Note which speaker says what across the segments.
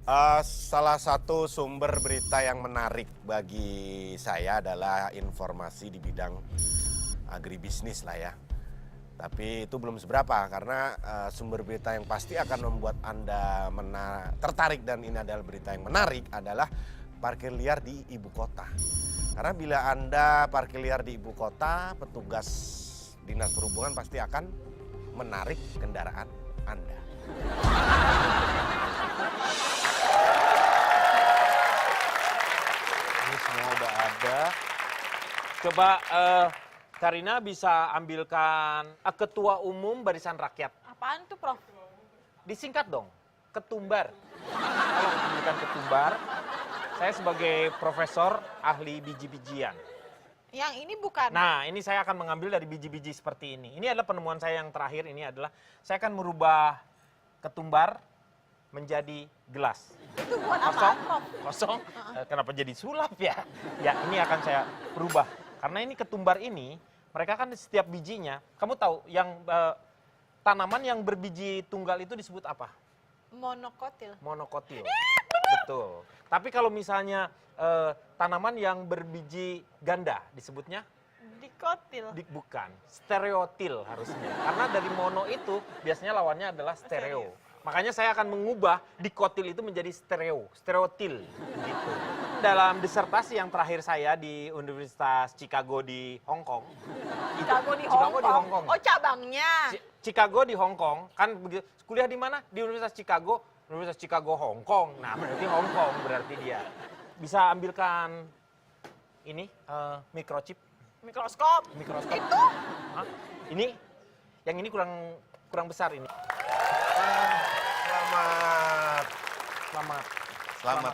Speaker 1: Salah satu sumber berita yang menarik bagi saya adalah informasi di bidang agribisnis lah ya. Tapi itu belum seberapa karena sumber berita yang pasti akan membuat Anda tertarik dan ini adalah berita yang menarik adalah parkir liar di ibu kota. Karena bila Anda parkir liar di ibu kota, petugas Dinas Perhubungan pasti akan menarik kendaraan Anda.
Speaker 2: Ini semua udah ada. Coba Karina bisa ambilkan Ketua Umum Barisan Rakyat.
Speaker 3: Apaan tuh, Prof?
Speaker 2: Disingkat dong, ketumbar. Tolong ambilkan ketumbar. Saya sebagai profesor ahli biji-bijian.
Speaker 3: Yang ini bukan?
Speaker 2: Nah, ini saya akan mengambil dari biji-biji seperti ini. Ini adalah penemuan saya yang terakhir. Ini adalah saya akan merubah ketumbar menjadi gelas.
Speaker 3: Itu buat
Speaker 2: Kosong,
Speaker 3: apaan, Prof?
Speaker 2: kosong. Kenapa jadi sulap ya? Ya, ini akan saya rubah. Karena ini ketumbar ini, mereka kan setiap bijinya, kamu tahu yang tanaman yang berbiji tunggal itu disebut apa?
Speaker 3: Monokotil.
Speaker 2: Monokotil. Betul. Tapi kalau misalnya tanaman yang berbiji ganda disebutnya?
Speaker 3: Dikotil.
Speaker 2: Bukan, stereotil harusnya. Karena dari mono itu biasanya lawannya adalah stereo. Makanya saya akan mengubah dikotil itu menjadi stereotil gitu. Dalam disertasi yang terakhir saya di Universitas Chicago di Hong Kong.
Speaker 3: Chicago di
Speaker 2: Chicago di Hong Kong.
Speaker 3: Oh, cabangnya.
Speaker 2: Chicago di Hong Kong. Kan begitu. Kuliah di mana? Di Universitas Chicago Hong Kong. Nah, berarti Hong Kong berarti dia. Bisa ambilkan ini microchip.
Speaker 3: Mikroskop. Itu?
Speaker 2: Hah? Ini? Yang ini kurang besar ini.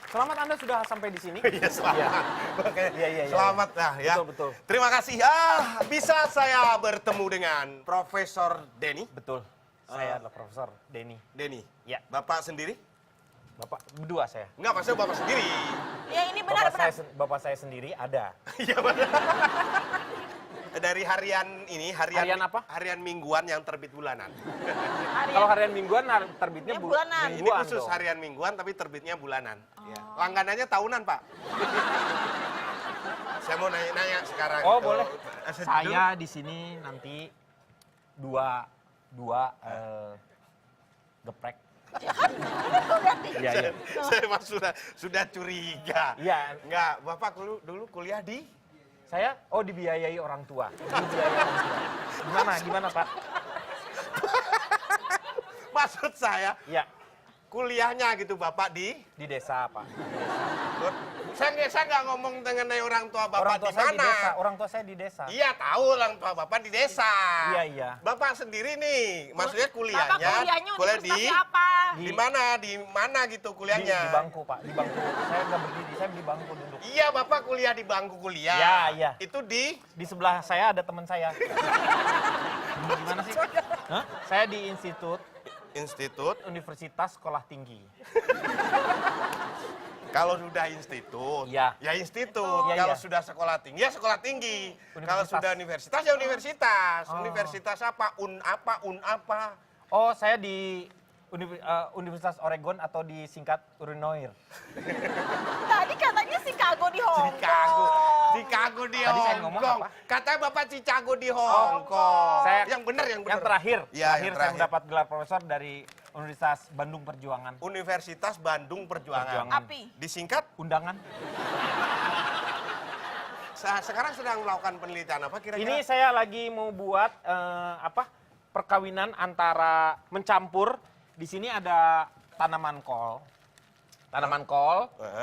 Speaker 2: Selamat Anda sudah sampai di sini.
Speaker 1: Iya, selamat.
Speaker 2: Iya.
Speaker 1: Selamat lah ya.
Speaker 2: Betul.
Speaker 1: Terima kasih. Bisa saya bertemu dengan Profesor Denny?
Speaker 2: Betul. Saya adalah Profesor Denny.
Speaker 1: Denny.
Speaker 2: Ya.
Speaker 1: Bapak sendiri?
Speaker 2: Bapak berdua saya.
Speaker 1: Enggak, maksudnya Bapak sendiri.
Speaker 3: Ya, ini benar.
Speaker 2: Bapak saya sendiri ada.
Speaker 1: Iya benar. Dari harian ini,
Speaker 2: Harian apa?
Speaker 1: Harian mingguan yang terbit bulanan.
Speaker 2: Kalau harian mingguan terbitnya
Speaker 3: Ya, bulanan.
Speaker 1: Ini
Speaker 2: mingguan
Speaker 1: khusus
Speaker 2: dong.
Speaker 1: harian mingguan tapi terbitnya bulanan. Ya. Langganannya tahunan, Pak. Saya mau nanya sekarang.
Speaker 2: Oh, boleh.
Speaker 1: Dulu.
Speaker 2: Saya di sini nanti dua geprek. Iya.
Speaker 1: Saya mah sudah curiga.
Speaker 2: Iya.
Speaker 1: Enggak, Bapak dulu kuliah di?
Speaker 2: Saya dibiayai orang tua. Gimana Pak?
Speaker 1: Maksud saya
Speaker 2: Iya,
Speaker 1: kuliahnya gitu Bapak di
Speaker 2: desa Pak.
Speaker 1: Saya nggak ngomong mengenai orang tua Bapak di
Speaker 2: saya di desa.
Speaker 1: mana.
Speaker 2: Orang tua saya di desa.
Speaker 1: Iya tahu orang tua Bapak di desa.
Speaker 2: Iya.
Speaker 1: Bapak sendiri nih, maksudnya
Speaker 3: Bapak
Speaker 1: kuliahnya
Speaker 3: kuliah di apa?
Speaker 1: Di mana gitu kuliahnya?
Speaker 2: Di bangku Pak, di bangku. Saya nggak berdiri, saya di bangku duduk.
Speaker 1: Iya Bapak kuliah di bangku kuliah.
Speaker 2: Iya.
Speaker 1: Itu di?
Speaker 2: Di sebelah saya ada teman saya. Gimana sih? Hah? Saya di Institut Universitas Sekolah Tinggi.
Speaker 1: Kalau sudah institut,
Speaker 2: Iya.
Speaker 1: ya institut.
Speaker 2: Iya,
Speaker 1: Kalau
Speaker 2: iya.
Speaker 1: sudah sekolah tinggi, ya sekolah tinggi. Kalau
Speaker 2: Universitas.
Speaker 1: sudah universitas, ya universitas.
Speaker 2: Oh.
Speaker 1: Universitas apa? Un apa?
Speaker 2: Oh, saya di Universitas Oregon atau disingkat Illinois.
Speaker 3: Tadi katanya Chicago di Hong Kong.
Speaker 1: Chicago di
Speaker 2: Tadi saya
Speaker 1: Hong
Speaker 2: ngomong
Speaker 1: Kong.
Speaker 2: apa?
Speaker 1: Katanya Bapak Chicago di Hong Kong. Yang benar.
Speaker 2: Yang terakhir,
Speaker 1: Ya,
Speaker 2: saya
Speaker 1: yang terakhir.
Speaker 2: mendapat gelar profesor dari Universitas Bandung Perjuangan.
Speaker 1: Universitas Bandung Perjuangan.
Speaker 3: Api.
Speaker 1: Disingkat,
Speaker 2: Undangan.
Speaker 1: sekarang sedang melakukan penelitian apa kira-kira?
Speaker 2: Ini saya lagi mau buat perkawinan antara mencampur. Di sini ada tanaman kol.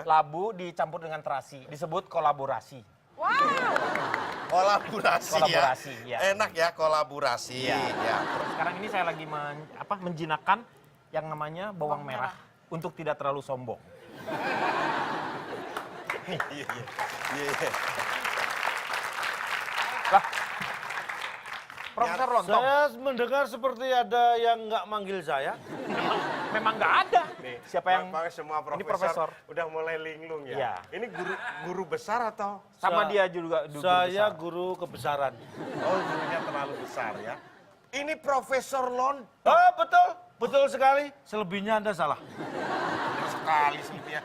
Speaker 2: Labu dicampur dengan terasi. Disebut kolaborasi.
Speaker 3: Wow.
Speaker 1: Kolaborasi
Speaker 2: ya.
Speaker 1: Enak ya kolaborasi.
Speaker 2: Iya.
Speaker 1: Ya.
Speaker 2: Sekarang ini saya lagi menjinakkan yang namanya bawang merah untuk tidak terlalu sombong.
Speaker 1: Iya.
Speaker 2: Lah, Profesor Lontong,
Speaker 4: Saya mendengar seperti ada yang nggak manggil saya.
Speaker 2: memang nggak ada. Siapa yang
Speaker 1: Bapak semua
Speaker 2: Ini
Speaker 1: profesor,
Speaker 2: profesor.
Speaker 1: udah mulai linglung ya?
Speaker 2: Iya.
Speaker 1: Ini guru besar atau?
Speaker 2: sama dia juga duduk
Speaker 4: Saya
Speaker 2: besar.
Speaker 4: guru kebesaran.
Speaker 1: Oh, gurunya terlalu besar ya. Ini Profesor Lontong.
Speaker 4: Oh betul, betul sekali. Selebihnya Anda salah.
Speaker 1: sekali Sylvia.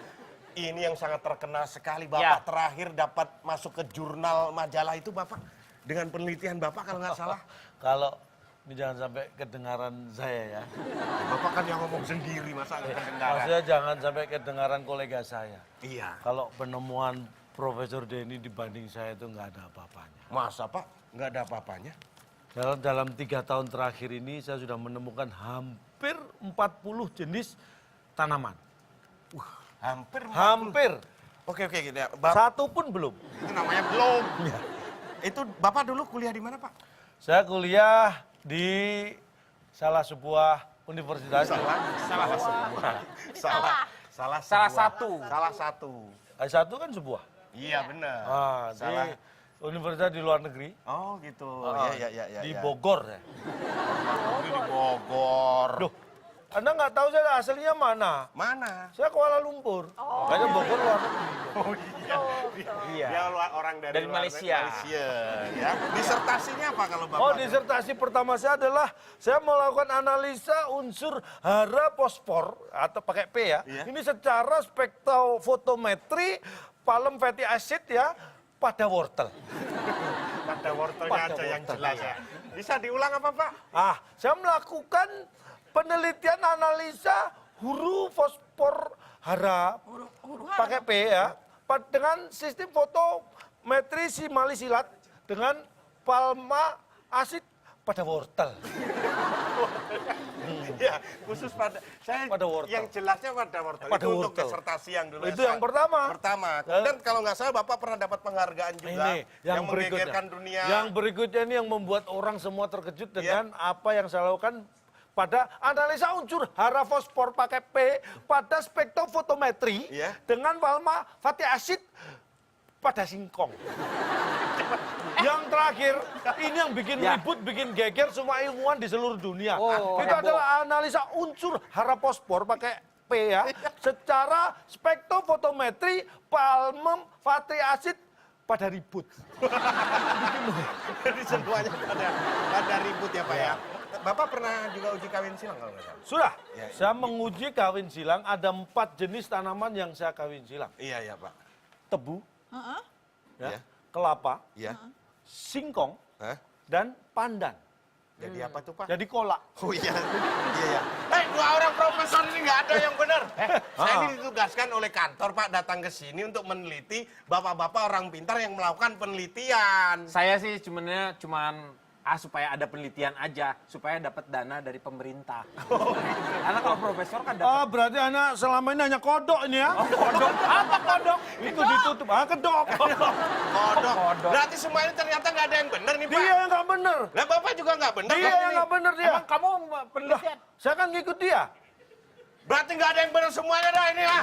Speaker 1: Ini yang sangat terkenal sekali. Bapak
Speaker 2: Ya.
Speaker 1: terakhir dapat masuk ke jurnal majalah itu Bapak dengan penelitian Bapak kalau nggak salah.
Speaker 4: Kalau ini jangan sampai kedengaran saya ya.
Speaker 1: Bapak kan yang ngomong sendiri masa nggak kedengaran.
Speaker 4: Maksudnya jangan sampai kedengaran kolega saya.
Speaker 1: Iya.
Speaker 4: Kalau penemuan Profesor Denny dibanding saya itu nggak ada apa-apanya.
Speaker 1: Masa Pak nggak ada apa-apanya?
Speaker 4: Dalam 3 tahun terakhir ini saya sudah menemukan hampir 40 jenis tanaman.
Speaker 1: Hampir. 40.
Speaker 4: Hampir.
Speaker 1: Oke gitu ya.
Speaker 4: Satu pun belum.
Speaker 1: Itu namanya belum. Itu Bapak dulu kuliah di mana Pak?
Speaker 4: Saya kuliah di salah sebuah universitas.
Speaker 2: Salah satu.
Speaker 1: Salah satu.
Speaker 4: S1 kan sebuah.
Speaker 1: Iya benar.
Speaker 4: Di universitas di luar negeri.
Speaker 1: Oh gitu. Iya.
Speaker 4: Di Bogor ya.
Speaker 1: Di Bogor.
Speaker 4: Duh, Anda nggak tahu saya aslinya mana?
Speaker 1: Mana?
Speaker 4: Saya Kuala Lumpur. Makanya Bogor luar negeri.
Speaker 1: Oh iya.
Speaker 2: Iya.
Speaker 1: Dia orang dari luar
Speaker 2: Malaysia.
Speaker 1: Malaysia. Ya. Disertasinya apa kalau Bapak?
Speaker 4: Oh, disertasi pertama saya adalah saya melakukan analisa unsur hara fosfor atau pakai P ya.
Speaker 1: Iya.
Speaker 4: Ini secara spektrofotometri palm fatty acid ya pada wortel.
Speaker 1: Pada wortelnya
Speaker 4: Pada
Speaker 1: aja yang
Speaker 4: wortel,
Speaker 1: jelas
Speaker 4: iya.
Speaker 1: ya. Bisa diulang apa Pak?
Speaker 4: Saya melakukan penelitian analisa huruf fosfor hara pakai P ya dengan sistem fotometri simalisilat dengan palma asid pada wortel.
Speaker 1: Ya, khusus pada
Speaker 4: Pada wortel.
Speaker 1: Yang jelasnya pada wortel.
Speaker 4: Pada
Speaker 1: itu untuk
Speaker 4: wortel.
Speaker 1: disertasi yang dulu.
Speaker 4: Itu yang pertama.
Speaker 1: Pertama. Kemudian kalau nggak salah Bapak pernah dapat penghargaan juga
Speaker 4: Ini yang
Speaker 1: menggegerkan dunia.
Speaker 4: Yang berikutnya ini yang membuat orang semua terkejut dengan apa yang saya lakukan pada analisa unsur hara fosfor pakai P pada spektrofotometri
Speaker 1: Iya.
Speaker 4: dengan palma fatty acid pada singkong. Yang terakhir, ini yang bikin ribut, bikin geger semua ilmuwan di seluruh dunia.
Speaker 2: Oh,
Speaker 4: Itu
Speaker 2: heboh.
Speaker 4: adalah analisa unsur hara fosfor pakai P ya, secara spektrofotometri palm fatty acid pada ribut.
Speaker 1: Jadi semuanya pada ribut ya Pak ya. Bapak pernah juga uji kawin silang kalau nggak salah?
Speaker 4: Sudah,
Speaker 1: Ya,
Speaker 4: saya menguji kawin silang, ada 4 jenis tanaman yang saya kawin silang.
Speaker 1: Iya Pak.
Speaker 4: Tebu,
Speaker 1: Iya.
Speaker 4: kelapa,
Speaker 1: Iya.
Speaker 4: singkong,
Speaker 1: Hah?
Speaker 4: dan pandan.
Speaker 1: Jadi apa tuh Pak?
Speaker 4: Jadi kolak.
Speaker 1: Oh iya. Iya. Dua orang profesor ini nggak ada yang benar. Saya ini ditugaskan oleh kantor Pak datang ke sini untuk meneliti bapak-bapak orang pintar yang melakukan penelitian.
Speaker 2: Saya sih cuman supaya ada penelitian aja, supaya dapat dana dari pemerintah. Karena kalau profesor kan dapat.
Speaker 4: Berarti anak selama ini hanya kodok ini ya?
Speaker 2: Kodok. Apa kodok?
Speaker 4: Itu ditutup, kedok.
Speaker 1: Kodok. Berarti semua ini ternyata nggak ada yang benar nih Pak.
Speaker 4: Dia yang nggak bener.
Speaker 1: Lah Bapak juga nggak benar.
Speaker 4: Dia
Speaker 1: dong
Speaker 4: yang
Speaker 1: ini.
Speaker 4: nggak bener dia.
Speaker 2: Emang kamu penelitian?
Speaker 4: Saya kan ngikut dia.
Speaker 1: Berarti nggak ada yang benar semuanya dah ini lah.